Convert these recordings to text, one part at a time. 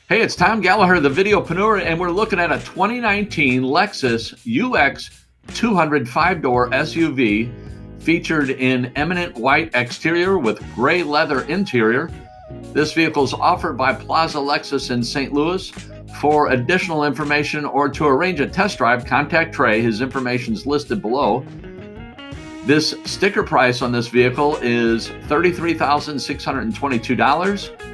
Hey, it's Tom Gallagher, the Videopreneur, and we're looking at a 2019 Lexus UX 200 5-door SUV featured in Eminent white exterior with gray leather interior. This vehicle is offered by Plaza Lexus in St. Louis. For additional information or to arrange a test drive, contact Trey. His information is listed below. This sticker price on this vehicle is $33,622.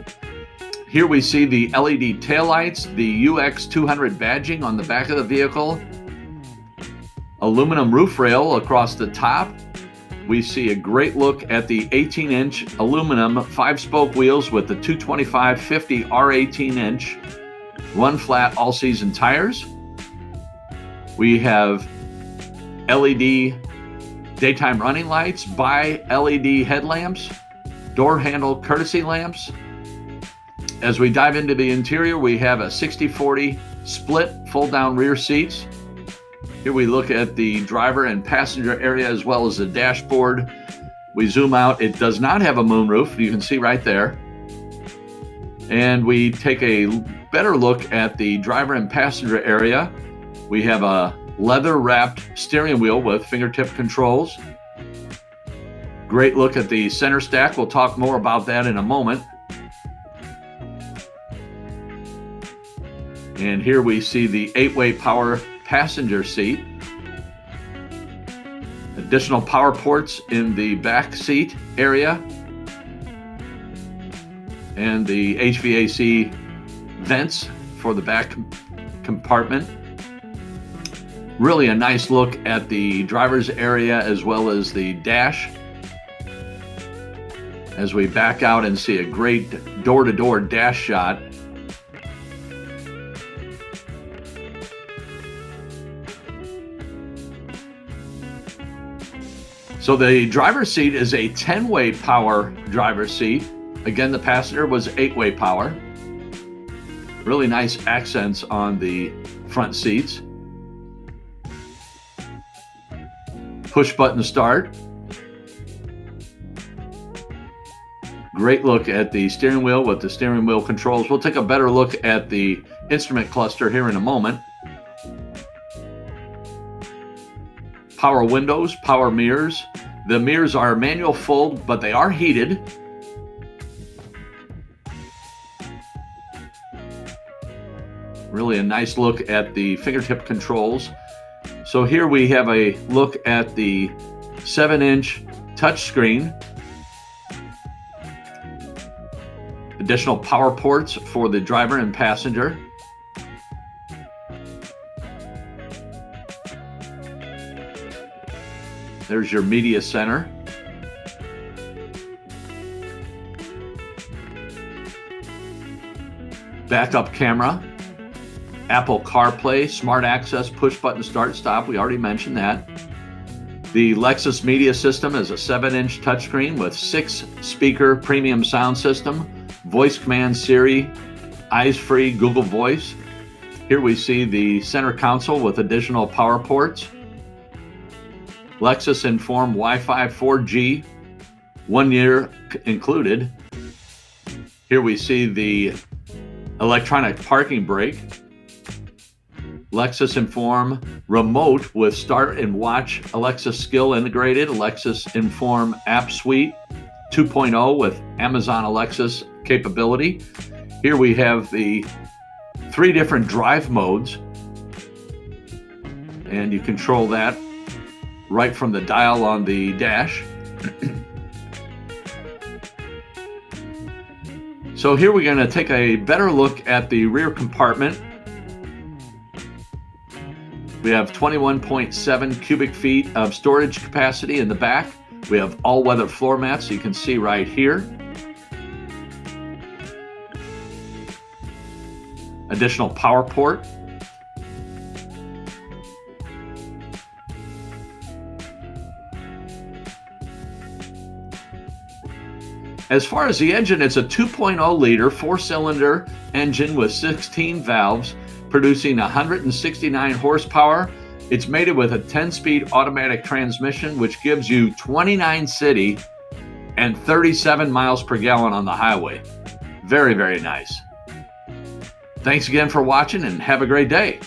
Here we see the LED taillights, the UX 200 badging on the back of the vehicle, aluminum roof rail across the top. We see a great look at the 18-inch aluminum 5-spoke wheels with the 225/50 R18-inch run flat all-season tires. We have LED daytime running lights, bi-LED headlamps, door handle courtesy lamps. As we dive into the interior, we have a 60/40 split fold-down rear seats. Here we look at the driver and passenger area as well as the dashboard. We zoom out. It does not have a moonroof. You can see right there. And we take a better look at the driver and passenger area. We have a leather-wrapped steering wheel with fingertip controls. Great look at the center stack. We'll talk more about that in a moment. And here we see the 8-way power passenger seat. Additional power ports in the back seat area. And the HVAC vents for the back compartment. Really a nice look at the driver's area as well as the dash. As we back out and see a great door-to-door dash shot. So the driver's seat is a 10-way power driver's seat. Again, the passenger was 8-way power. Really nice accents on the front seats. Push button start. Great look at the steering wheel with the steering wheel controls. We'll take a better look at the instrument cluster here in a moment. Power windows, power mirrors. The mirrors are manual fold, but they are heated. Really a nice look at the fingertip controls. So here we have a look at the 7-inch touchscreen. Additional power ports for the driver and passenger. There's your media center. Backup camera. Apple CarPlay, Smart Access, push button start stop. We already mentioned that. The Lexus media system is a 7-inch touchscreen with 6-speaker premium sound system, voice command Siri, eyes-free Google Voice. Here we see the center console with additional power ports. Lexus Inform Wi-Fi 4G, 1 year included. Here we see the electronic parking brake. Lexus Inform Remote with Start and Watch Alexa Skill integrated. Lexus Inform App Suite 2.0 with Amazon Alexa's capability. Here we have the 3 different drive modes. And you control that right from the dial on the dash. So here we're going to take a better look at the rear compartment. We have 21.7 cubic feet of storage capacity in the back. We have all-weather floor mats, you can see right here. Additional power port. As far as the engine, it's a 2.0 liter 4-cylinder engine with 16 valves, producing 169 horsepower. It's mated with a 10-speed automatic transmission, which gives you 29 city and 37 miles per gallon on the highway. Very, very nice. Thanks again for watching and have a great day.